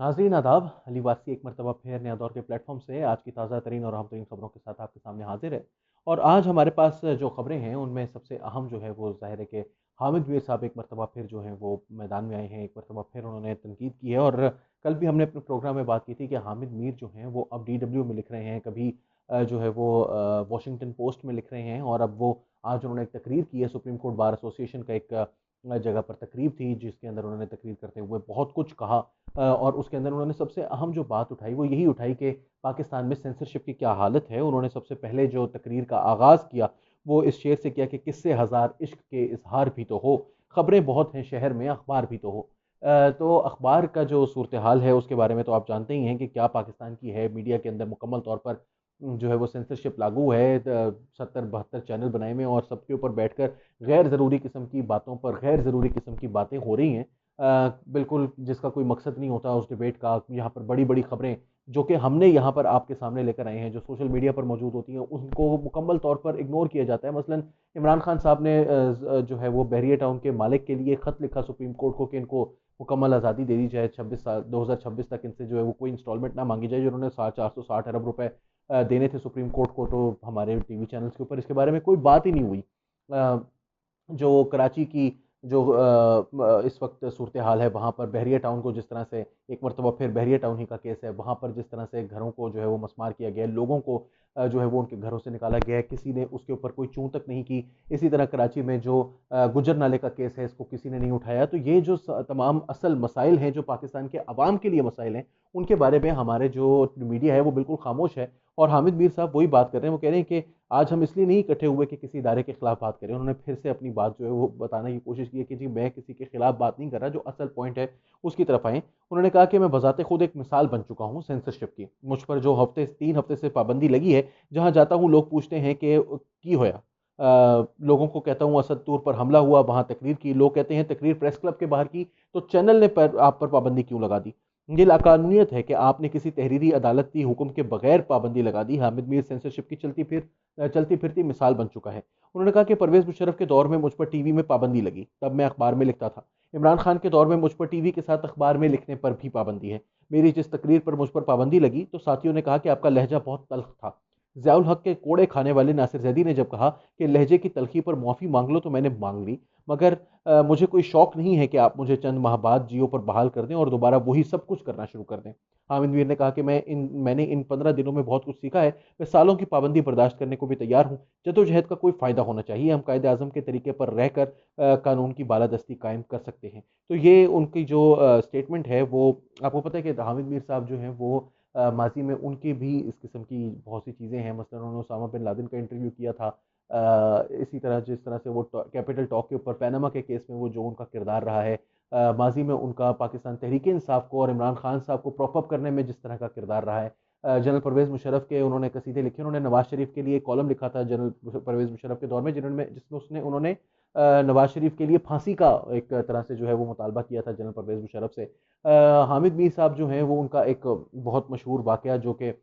नाज़रीन आदाब, अली वासी एक मरतबा फिर नया दौर के प्लेटफॉर्म से आज की ताज़ा तरीन और अहम तरीन खबरों के साथ आपके सामने हाजिर है। और आज हमारे पास जो खबरें हैं उनमें सबसे अहम जो है वो ज़ाहिर है कि हामिद मीर साहब एक मरतबा फिर जो हैं वो मैदान में आए हैं। एक मरतबा फिर उन्होंने तनकीद की है और कल भी हमने अपने प्रोग्राम में बात की थी कि हामिद मीर जो हैं वो अब DW में लिख रहे हैं, कभी जो है वो वॉशिंगटन पोस्ट में लिख रहे हैं, और अब वो आज उन्होंने एक तकरीर की है। सुप्रीम कोर्ट बार एसोसिएशन का एक जगह पर तकरीब थी जिसके अंदर उन्होंने तकरीर करते हुए बहुत कुछ कहा। और उसके अंदर उन्होंने सबसे अहम जो बात उठाई वो यही उठाई कि पाकिस्तान में सेंसरशिप की क्या हालत है। उन्होंने सबसे पहले जो तकरीर का आगाज़ किया वो इस शेर से किया कि किससे हज़ार इश्क के इजहार भी तो हो, खबरें बहुत हैं शहर में, अखबार भी तो हो। तो अखबार का जो सूरत हाल है उसके बारे में तो आप जानते ही हैं कि क्या पाकिस्तान की है। मीडिया के अंदर मुकम्मल तौर पर जो है वो सेंसरशिप लागू है। 70-72 चैनल बनाए हुए हैं और सबके ऊपर बैठकर गैर ज़रूरी किस्म की बातों पर गैर ज़रूरी किस्म की बातें हो रही हैं। बिल्कुल जिसका कोई मकसद नहीं होता उस डिबेट का। यहाँ पर बड़ी बड़ी खबरें जो कि हमने यहाँ पर आपके सामने लेकर आए हैं, जो सोशल मीडिया पर मौजूद होती हैं, उनको मुकम्मल तौर पर इग्नोर किया जाता है। मसलन इमरान खान साहब ने जो है वो बहरिया टाउन के मालिक के लिए खत लिखा सुप्रीम कोर्ट को कि इनको मुकम्मल आज़ादी दे दी जाए, 26 साल 2026 तक इनसे जो है वो कोई इंस्टॉलमेंट ना मांगी जाए। जो उन्होंने 460 अरब रुपए देने थे सुप्रीम कोर्ट को, तो हमारे टीवी चैनल्स के ऊपर इसके बारे में कोई बात ही नहीं हुई। जो कराची की जो इस वक्त सूरत हाल है वहाँ पर बहरिया टाउन को जिस तरह से, एक मरतबा फिर बहरिया टाउन ही का केस है, वहाँ पर जिस तरह से घरों को जो है वो मस्मार किया गया है, लोगों को जो है वो उनके घरों से निकाला गया है, किसी ने उसके ऊपर कोई चूं तक नहीं की। इसी तरह कराची में जो गुजर नाले का केस है, इसको किसी ने नहीं उठाया। तो ये जो तमाम असल मसाइल हैं जो पाकिस्तान के अवाम के लिए मसाइल हैं, उनके बारे में हमारे जो मीडिया है वो बिल्कुल खामोश है। और हामिद मीर साहब वही बात कर रहे हैं। वो कह रहे हैं कि आज हम इसलिए नहीं इकट्ठे हुए कि किसी इदारे के खिलाफ बात करें। उन्होंने फिर से अपनी बात जो है वो बताने की कोशिश की है कि जी मैं किसी के खिलाफ बात नहीं कर रहा, जो असल पॉइंट है उसकी तरफ आए। उन्होंने कहा कि मैं बजाते खुद एक मिसाल बन चुका हूँ सेंसरशिप की। मुझ पर जो 3 हफ्ते से पाबंदी लगी है, जहां जाता हूँ लोग पूछते हैं कि की होया। लोगों को कहता हूँ असदतूर पर हमला हुआ, वहां तकरीर की, लोग कहते हैं तकरीर प्रेस क्लब के बाहर की, तो चैनल ने आप पर पाबंदी क्यों लगा दी। ये लाकानूनियत है कि आपने किसी तहरीरी अदालत की हुक्म के बगैर पाबंदी लगा दी। हामिद मीर सेंसरशिप की चलती फिरती मिसाल बन चुका है। उन्होंने कहा कि परवेज मुशर्रफ के दौर में मुझ पर टीवी में पाबंदी लगी, तब मैं अखबार में लिखता था। इमरान खान के दौर में मुझ पर टीवी के साथ अखबार में लिखने पर भी पाबंदी है। मेरी जिस तकरीर पर मुझ पर पाबंदी लगी तो साथियों ने कहा कि आपका लहजा बहुत तल्ख था। ज़ियाउल हक के कोड़े खाने वाले नासिर जैदी ने जब कहा कि लहजे की तलखी पर माफ़ी मांग लो, तो मैंने मांग ली। मगर मुझे कोई शौक नहीं है कि आप मुझे चंद माह बाद जियो पर बहाल कर दें और दोबारा वही सब कुछ करना शुरू कर दें। हामिद मीर ने कहा कि मैंने इन 15 दिनों में बहुत कुछ सीखा है। मैं सालों की पाबंदी बर्दाश्त करने को भी तैयार हूँ। जद्दोजहद का कोई फ़ायदा होना चाहिए। हम कायदे आज़म के तरीके पर रहकर कानून की बालादस्ती कायम कर सकते हैं। तो ये उनकी जो स्टेटमेंट है वो, आपको पता है कि हामिद मीर साहब जो हैं वो माजी में उनकी भी इस किस्म की बहुत सी चीज़ें हैं। मसलन उन्होंने उसामा बिन लादेन का इंटरव्यू किया था। इसी तरह जिस तरह से वो कैपिटल टॉक के ऊपर पैनामा के केस में वो जो उनका किरदार रहा है, माजी में उनका पाकिस्तान तहरीक इंसाफ को और इमरान खान साहब को प्रॉप अप करने में जिस तरह का किरदार रहा है। जनरल परवेज़ मुशर्रफ के उन्होंने कसीदे लिखे। उन्होंने नवाज शरीफ के लिए कॉलम लिखा था जनरल परवेज़ मुशर्रफ के दौर में, जिसमें उन्होंने नवाज शरीफ के लिए फांसी का एक तरह से जो है वो मुतालबा किया था जनरल परवेज़ मुशर्रफ से। हामिद मीर साहब जो हैं वो उनका एक बहुत मशहूर वाक़या जो कि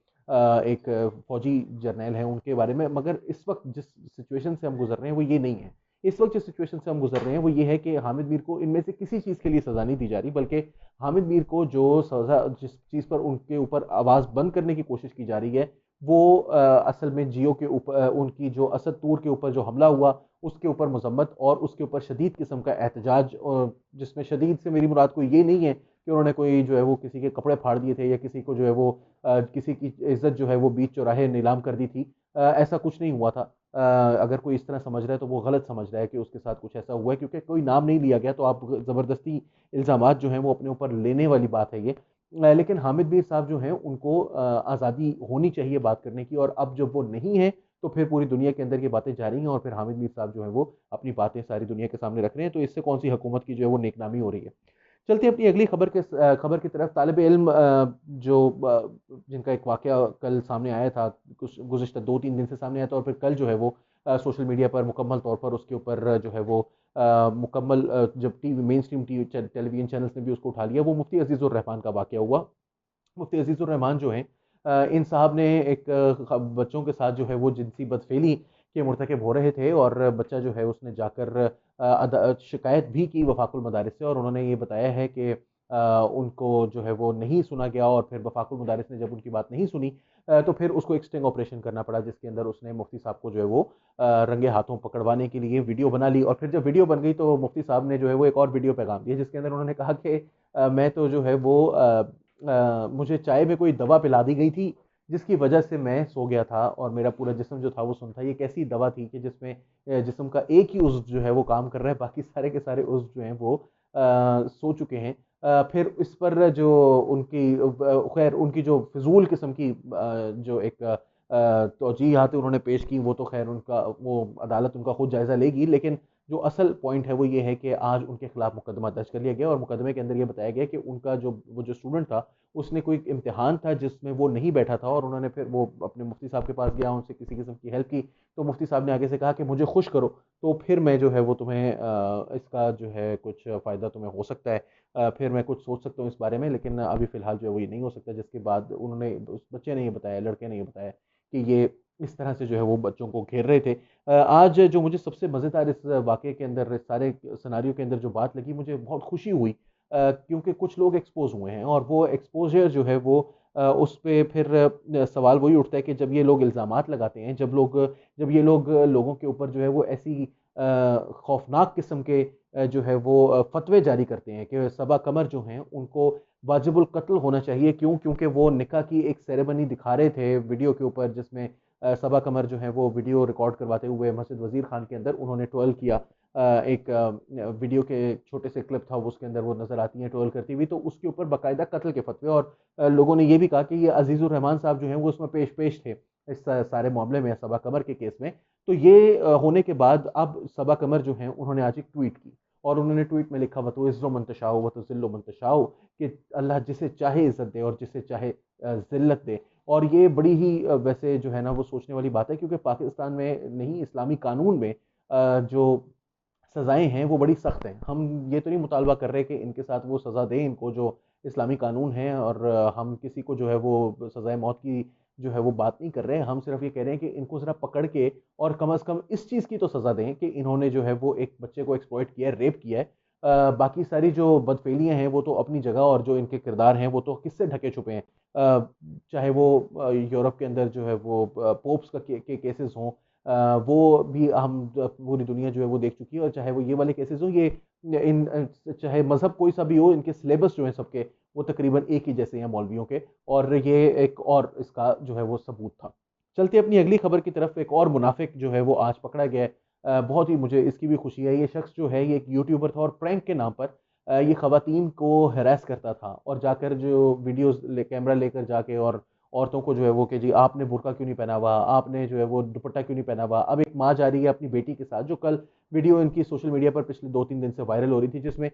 एक फ़ौजी जर्नैल हैं उनके बारे में, मगर इस वक्त जिस सिचुएशन से हम गुज़र रहे हैं वो ये नहीं है। इस वक्त जिस सिचुएशन से हम गुज़र रहे हैं वो ये है कि हामिद मीर को इनमें से किसी चीज़ के लिए सज़ा नहीं दी जा रही, बल्कि हामिद मीर को जो सज़ा जिस चीज़ पर उनके ऊपर आवाज़ बंद करने की कोशिश की जा रही है वो असल में जियो के ऊपर उनकी जो असद तूर के ऊपर जो हमला हुआ उसके ऊपर मजम्मत और उसके ऊपर शदीद किस्म का एहतजाज, और जिसमें शदीद से मेरी मुराद कोई ये नहीं है कि उन्होंने कोई जो है वो किसी के कपड़े फाड़ दिए थे या किसी को जो है वो किसी की इज्जत जो है वो बीच चौराहे नीलाम कर दी थी। ऐसा कुछ नहीं हुआ था। अगर कोई इस तरह समझ रहा है तो वो गलत समझ रहा है कि उसके साथ कुछ ऐसा हुआ है, क्योंकि कोई नाम नहीं लिया गया, तो आप ज़बरदस्ती इल्ज़ामात जो हैं वो अपने ऊपर लेने वाली बात है ये। लेकिन हामिद मीर साहब जो हैं उनको आज़ादी होनी चाहिए बात करने की, और अब जब वो नहीं है तो फिर पूरी दुनिया के अंदर ये बातें जा रही हैं और फिर हामिद मीर साहब जो है वो अपनी बातें सारी दुनिया के सामने रख रहे हैं। तो इससे कौन सी हुकूमत की जो है वो नेकनामी हो रही है। चलते हैं अपनी अगली खबर की तरफ। तालिब इल्म जो जिनका एक वाकया कल सामने आया था, कुछ गुज़िश्ता 2-3 दिन से सामने आया था, और फिर कल जो है वो सोशल मीडिया पर मुकम्मल तौर पर उसके ऊपर जो है वो मुकम्मल जब TV main stream television channels ने भी उसको उठा लिया, वो मुफ्ती अजीज़ुर रहमान का वाकया हुआ। मुफ्ती अजीज़ुर रहमान जो हैं, इन साहब ने एक बच्चों के साथ जो है वो जिनसी बदफेली के मुर्तकब हो रहे थे, और बच्चा जो है उसने जाकर शिकायत भी की वफाकुल मदारिस से, और उन्होंने ये बताया है कि उनको जो है वो नहीं सुना गया और फिर वफाकुल मुदारिस ने जब उनकी बात नहीं सुनी तो फिर उसको एक स्टिंग ऑपरेशन करना पड़ा, जिसके अंदर उसने मुफ्ती साहब को जो है वो रंगे हाथों पकड़वाने के लिए वीडियो बना ली। और फिर जब वीडियो बन गई तो मुफ्ती साहब ने जो है वो एक और वीडियो पैगाम दिया, जिसके अंदर उन्होंने कहा कि मैं तो जो है वो मुझे चाय में कोई दवा पिला दी गई थी जिसकी वजह से मैं सो गया था और मेरा पूरा जिस्म जो था वो सुन था। ये कैसी दवा थी कि जिसमें जिस्म का एक ही उज़्व जो है वो काम कर रहा है, बाकी सारे के सारे उज़्व जो हैं वो सो चुके हैं। फिर इस पर जो उनकी खैर उनकी जो फिजूल किस्म की जो एक तौजीहात उन्होंने पेश की, वो तो खैर उनका वो अदालत उनका खुद जायज़ा लेगी, लेकिन जो असल पॉइंट है वो ये है कि आज उनके खिलाफ मुकदमा दर्ज कर लिया गया और मुकदमे के अंदर ये बताया गया कि उनका जो वो जो स्टूडेंट था उसने कोई इम्तिहान था जिसमें वो नहीं बैठा था और उन्होंने फिर वो अपने मुफ्ती साहब के पास गया, उनसे किसी किस्म की हेल्प की, तो मुफ्ती साहब ने आगे से कहा कि मुझे खुश करो तो फिर मैं जो है वो तुम्हें इसका जो है कुछ फ़ायदा तुम्हें हो सकता है, फिर मैं कुछ सोच सकता हूँ इस बारे में, लेकिन अभी फ़िलहाल जो है वो ये नहीं हो सकता। जिसके बाद उन्होंने उस बच्चे ने ये बताया, लड़के ने ये बताया कि ये इस तरह से जो है वो बच्चों को घेर रहे थे। आज जो मुझे सबसे मज़ेदार इस वाक़ये के अंदर, इस सारे सिनेरियो के अंदर जो बात लगी, मुझे बहुत खुशी हुई क्योंकि कुछ लोग एक्सपोज़ हुए हैं और वो एक्सपोज़र जो है वो उस पे फिर सवाल वही उठता है कि जब ये लोग इल्ज़ामात लगाते हैं, जब ये लोग लोगों के ऊपर जो है वो ऐसी खौफ़नाक किस्म के जो है वो फ़तवे जारी करते हैं कि सबा कमर जो हैं उनको वाजिबुल कत्ल होना चाहिए। क्यों? क्योंकि वो निकाह की एक सेरेमनी दिखा रहे थे वीडियो के ऊपर, जिसमें सबा कमर जो है वो वीडियो रिकॉर्ड करवाते हुए मस्जिद वज़ीर खान के अंदर उन्होंने ट्रोल किया। एक वीडियो के छोटे से क्लिप था, वो उसके अंदर वो नज़र आती हैं ट्रोल करती हुई, तो उसके ऊपर बाकायदा कत्ल के फतवे और लोगों ने ये भी कहा कि ये अजीज़ुर रहमान साहब जो हैं वो उसमें पेश थे इस सारे मामले में, सबा कमर के केस में। तो ये होने के बाद अब सबा कमर जो हैं उन्होंने आज एक ट्वीट की और उन्होंने ट्वीट में लिखा, वतो इज़्ज़ो मन तशाओ वतो ज़िल्लो मन तशाओ, कि अल्लाह जिसे चाहे इज़्ज़त दे और जिसे चाहे ज़िल्लत दे। और ये बड़ी ही वैसे जो है ना वो सोचने वाली बात है, क्योंकि पाकिस्तान में नहीं, इस्लामी कानून में जो सज़ाएँ हैं वो बड़ी सख्त हैं। हम ये तो नहीं मुतालबा कर रहे कि इनके साथ वो सज़ा दें इनको जो इस्लामी कानून है, और हम किसी को जो है वो सज़ाए मौत की जो है वो बात नहीं कर रहे हैं। हम सिर्फ ये कह रहे हैं कि इनको ज़रा पकड़ के और कम से कम इस चीज़ की तो सज़ा दें कि इन्होंने जो है वो एक बच्चे को एक्सप्लॉइट किया है, रेप किया है। बाकी सारी जो बदफ़ेलियाँ हैं वो तो अपनी जगह, और जो इनके किरदार हैं वो तो किससे ढके छुपे हैं। चाहे वो यूरोप के अंदर जो है वो पोप्स का के केसेस हों, वो भी हम पूरी दुनिया जो है वो देख चुकी है, और चाहे वो ये वाले केसेस हो, ये इन चाहे मज़हब कोई सा भी हो, इनके सिलेबस जो है सबके वो तकरीबन एक ही जैसे हैं मौलवियों के, और ये एक और इसका जो है वो सबूत था। चलते अपनी अगली खबर की तरफ, एक और मुनाफिक जो है वो आज पकड़ा गया है। बहुत ही मुझे इसकी भी खुशी है। ये शख्स जो है ये एक यूट्यूबर था और प्रैंक के नाम पर ये खवातीन को हरास करता था, और जाकर जो वीडियोस कैमरा लेकर जाके और औरतों को जो है वो कि जी आपने बुर्का क्यों नहीं पहना हुआ, आपने जो है वो दुपट्टा क्यों नहीं पहना हुआ। अब एक माँ जा रही है अपनी बेटी के साथ, जो कल वीडियो इनकी सोशल मीडिया पर पिछले 2-3 दिन से वायरल हो रही थी, जिसमें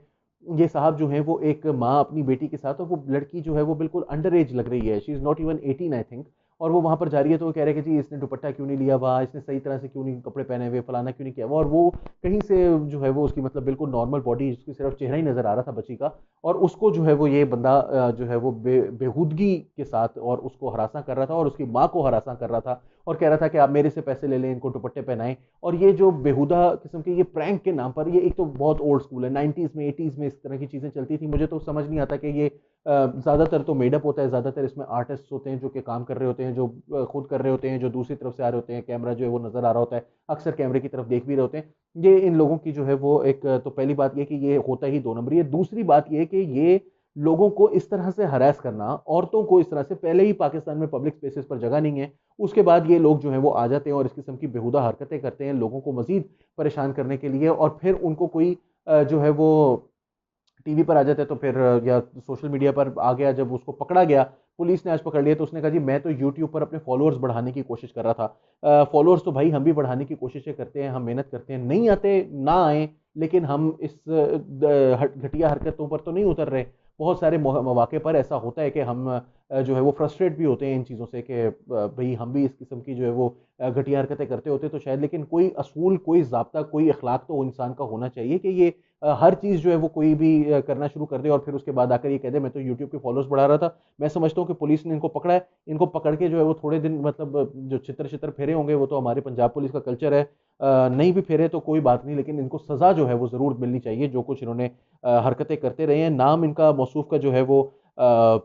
ये साहब जो हैं वो एक माँ अपनी बेटी के साथ, और वो लड़की जो है वो बिल्कुल अंडर एज लग रही है, she is not even 18 I think, और वो वहाँ पर जा रही है, तो वो कह रहे हैं कि जी इसने दुपट्टा क्यों नहीं लिया हुआ, इसने सही तरह से क्यों नहीं कपड़े पहने हुए, फलाना क्यों नहीं किया हुआ। और वो कहीं से जो है वो उसकी मतलब बिल्कुल नॉर्मल बॉडी, उसकी सिर्फ चेहरा ही नज़र आ रहा था बच्ची का, और उसको जो है वो ये बंदा जो है वो बेहूदगी के साथ और उसको हरासा कर रहा था और उसकी माँ को हरासा कर रहा था, और कह रहा था कि आप मेरे से पैसे ले लें, इनको दुपट्टे पहनाएं। और ये जो बेहुदा किस्म के ये प्रैंक के नाम पर, ये एक तो बहुत ओल्ड स्कूल है, 90s में 80s में इस तरह की चीज़ें चलती थी। मुझे तो समझ नहीं आता कि ये ज़्यादातर तो मेडअप होता है, ज़्यादातर इसमें आर्टिस्ट होते हैं जो कि काम कर रहे होते हैं, जो खुद कर रहे होते हैं, जो दूसरी तरफ से आ रहे होते हैं, कैमरा जो है वो नज़र आ रहा होता है, अक्सर कैमरे की तरफ देख भी रहे होते हैं। ये इन लोगों की जो है वो एक तो पहली बात ये कि ये होता ही 2 नंबरी है। दूसरी बात ये कि ये लोगों को इस तरह से हरास करना, औरतों को इस तरह से, पहले ही पाकिस्तान में पब्लिक स्पेसेस पर जगह नहीं है, उसके बाद ये लोग जो हैं वो आ जाते हैं और इस किस्म की बेहुदा हरकतें करते हैं लोगों को मजीद परेशान करने के लिए, और फिर उनको कोई जो है वो टीवी पर आ जाता है, तो फिर या सोशल मीडिया पर आ गया, जब उसको पकड़ा गया, पुलिस ने आज पकड़ लिया, तो उसने कहा जी मैं तो यूट्यूब पर अपने फॉलोअर्स बढ़ाने की कोशिश कर रहा था। फॉलोअर्स तो भाई हम भी बढ़ाने की कोशिशें करते हैं, हम मेहनत करते हैं, नहीं आते ना आए, लेकिन हम इस घटिया हरकतों पर तो नहीं उतर रहे। बहुत सारे मौके पर ऐसा होता है कि हम जो है वो फ्रस्ट्रेट भी होते हैं इन चीज़ों से कि भाई हम भी इस किस्म की जो है वो घटिया हरकतें करते होते तो शायद, लेकिन कोई असूल, कोई ज़ाब्ता, कोई अखलाक तो इंसान का होना चाहिए कि ये हर चीज़ जो है वो कोई भी करना शुरू कर दे और फिर उसके बाद आकर ये कह दे मैं तो यूट्यूब के फॉलोअर्स बढ़ा रहा था। मैं समझता हूँ कि पुलिस ने इनको पकड़ा है, इनको पकड़ के जो है वो थोड़े दिन मतलब जो छितर छितर फेरे होंगे वो तो हमारे पंजाब पुलिस का कल्चर है। नहीं भी फेरे तो कोई बात नहीं, लेकिन इनको सज़ा जो है वो ज़रूर मिलनी चाहिए जो कुछ इन्होंने हरकतें करते रहे हैं। नाम इनका मौसूफ का जो है वो अ,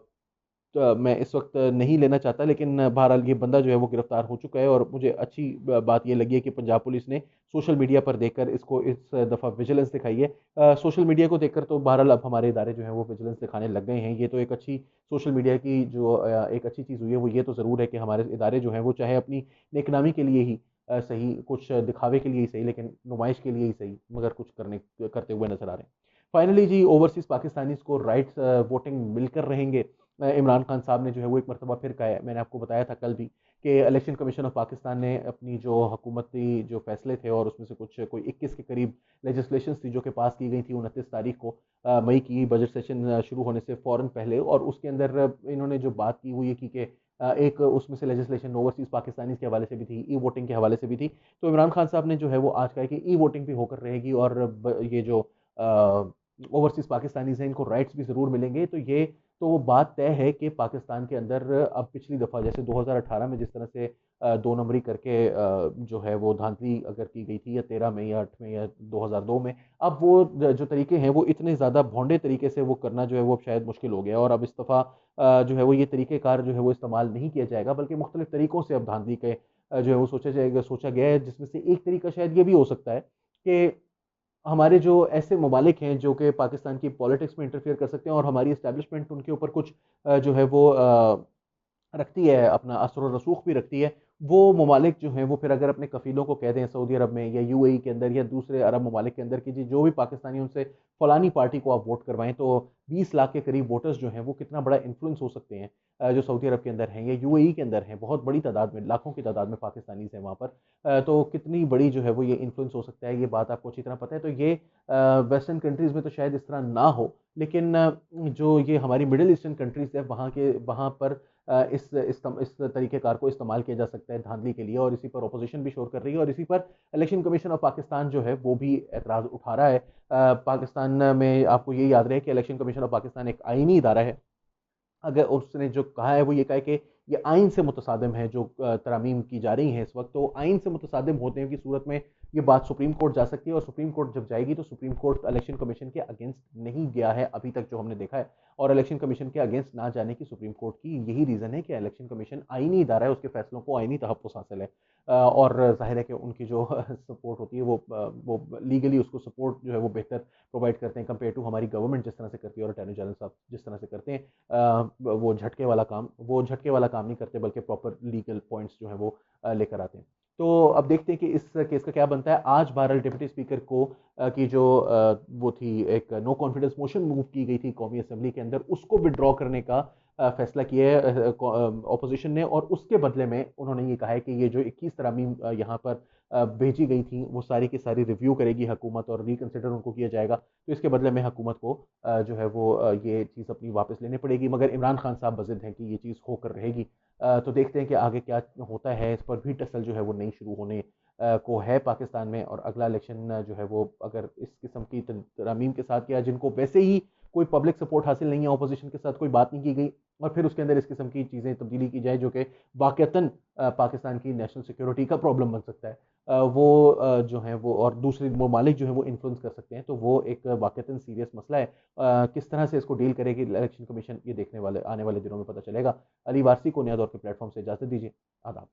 मैं इस वक्त नहीं लेना चाहता, लेकिन बहरहाल ये बंदा जो है वो गिरफ्तार हो चुका है और मुझे अच्छी बात ये लगी है कि पंजाब पुलिस ने सोशल मीडिया पर देखकर इसको इस दफ़ा विजिलेंस दिखाई है। सोशल मीडिया को देखकर तो बहरहाल अब हमारे इदारे जो हैं वो विजिलेंस दिखाने लग गए हैं। ये तो एक अच्छी सोशल मीडिया की जो एक अच्छी चीज़ हुई है वो ये तो ज़रूर है कि हमारे इदारे जो हैं वो चाहे अपनी नेकनामी के लिए ही सही, कुछ दिखावे के लिए ही सही, लेकिन नुमाइश के लिए ही सही, मगर कुछ करते हुए नजर आ रहे हैं। फाइनली जी, ओवरसीज़ पाकिस्तानीज़ को राइट्स वोटिंग मिलकर रहेंगे। इमरान खान साहब ने जो है वो एक मरतबा फिर कहा है, मैंने आपको बताया था कल भी कि इलेक्शन कमीशन ऑफ पाकिस्तान ने अपनी जो हुकूमती जो फैसले थे और उसमें से कुछ कोई 21 के करीब लेजिस्लेशन थी जो कि पास की गई थी 29 तारीख को, मई की बजट सेशन शुरू होने से फ़ौरन पहले, और उसके अंदर इन्होंने जो बात की वो ये की कि एक उसमें से लेजिस्लेशन ओवरसीज़ पाकिस्तानी के हवाले से भी थी, ई वोटिंग के हवाले से भी थी। तो इमरान खान साहब ने जो है वो आज कहा कि ई वोटिंग भी होकर रहेगी और ये जो ओवरसीज़ पाकिस्तानीज़ हैं इनको राइट्स भी ज़रूर मिलेंगे। तो वो बात तय है कि पाकिस्तान के अंदर अब पिछली दफ़ा जैसे 2018 में जिस तरह से 2 नंबरी करके जो है वो धांधली अगर की गई थी, या 13 में या 8 में या 2002 में, अब वो जो तरीके हैं वो इतने ज़्यादा भोंडे तरीके से वो करना जो है वो अब शायद मुश्किल हो गया, और अब इस दफ़ा जो है वो ये तरीक़ेकार जो है वो इस्तेमाल नहीं किया जाएगा, बल्कि मुख्तलिफ तरीक़ों से अब धांधली के जो है वो सोचा गया है, जिसमें से एक तरीका शायद ये भी हो सकता है कि हमारे जो ऐसे ममालिक हैं जो कि पाकिस्तान की पॉलिटिक्स में इंटरफेयर कर सकते हैं और हमारी इस्टेब्लिशमेंट उनके ऊपर कुछ जो है वो रखती है, अपना असर और रसूख भी रखती है, वो ममालिक जो हैं वो फिर अगर अपने कफ़ीलों को कह दें सऊदी अरब में या यूएई के अंदर या दूसरे अरब ममालिक के अंदर कि जी जो भी पाकिस्तानी उनसे फलानी पार्टी को आप वोट करवाएं, तो 20 लाख के करीब वोटर्स जो हैं वो कितना बड़ा इन्फ्लुएंस हो सकते हैं जो सऊदी अरब के अंदर हैं या यूएई के अंदर हैं, बहुत बड़ी तादाद में, लाखों की तादाद में पाकिस्तानीज हैं वहाँ पर। तो कितनी बड़ी जो है वो ये इन्फ्लुएंस हो सकता है, ये बात आपको अच्छी तरह पता है। तो ये वेस्टर्न कंट्रीज़ में तो शायद इस तरह ना हो, लेकिन जो ये हमारी मिडिल ईस्टर्न कंट्रीज़ है वहाँ पर इस तरीक़ेकार को इस्तेमाल किया जा सकता है धांधली के लिए, और इसी पर अपोजिशन भी शोर कर रही है और इसी पर इलेक्शन कमीशन ऑफ पाकिस्तान जो है वो भी एतराज़ उठा रहा है। पाकिस्तान में आपको ये याद रहे कि इलेक्शन कमीशन ऑफ पाकिस्तान एक आईनी इदारा है। अगर उसने जो कहा है वो ये कहा है कि ये आइन से मुतसादिम है, जो तरामीम की जा रही हैं इस वक्त, तो आइन से मुतसादिम होने की सूरत में ये बात सुप्रीम कोर्ट जा सकती है, और सुप्रीम कोर्ट जब जाएगी तो सुप्रीम कोर्ट इलेक्शन कमीशन के अगेंस्ट नहीं गया है अभी तक जो हमने देखा है, और इलेक्शन कमीशन के अगेंस्ट ना जाने की सुप्रीम कोर्ट की यही रीज़न है कि इलेक्शन कमीशन आइनी इदारा है, उसके फैसलों को आइनी तहफ़्फ़ुज़ हासिल है। और जाहिर है कि उनकी जो सपोर्ट होती है वो लीगली उसको सपोर्ट जो है वो बेहतर प्रोवाइड करते हैं कंपेयर टू हमारी गवर्नमेंट जिस तरह से करती है और अटॉर्नी जनरल साहब जिस तरह से करते हैं। वो झटके वाला काम नहीं करते, बल्कि प्रॉपर लीगल पॉइंट्स जो हैं वो लेकर आते हैं। तो अब देखते हैं कि इस केस का क्या बनता है। आज बहरहाल डिप्टी स्पीकर को की जो वो थी, एक नो कॉन्फिडेंस मोशन मूव की गई थी कौमी असम्बली के अंदर, उसको विड्रॉ करने का फैसला किया है ऑपोजिशन ने, और उसके बदले में उन्होंने ये कहा है कि ये जो 21 तरमीम यहाँ पर भेजी गई थी वो सारी की सारी रिव्यू करेगी हुकूमत और रिकन्सिडर उनको किया जाएगा। तो इसके बदले में हुकूमत को जो है वो ये चीज़ अपनी वापस लेनी पड़ेगी, मगर इमरान खान साहब बज़िद हैं कि ये चीज़ होकर रहेगी। तो देखते हैं कि आगे क्या होता है। इस पर भी टसल जो है वो नहीं शुरू होने को है पाकिस्तान में, और अगला इलेक्शन जो है वो अगर इस किस्म की तरमीम के साथ, या जिनको वैसे ही कोई पब्लिक सपोर्ट हासिल नहीं है, अपोजिशन के साथ कोई बात नहीं की गई, और फिर उसके अंदर इस किस्म की चीज़ें तब्दीली की जाए जो कि वाक़तन पाकिस्तान की नेशनल सिक्योरिटी का प्रॉब्लम बन सकता है, वो जो है वो और दूसरे ममालिक जो है वो इन्फ्लुएंस कर सकते हैं, तो वो एक वाक़तन सीरियस मसला है। किस तरह से इसको डील करेगी इलेक्शन कमीशन, ये देखने वाले आने वाले दिनों में पता चलेगा। अली वारसी को नया दौर के प्लेटफॉर्म से इजाज़त दीजिए। आदाब।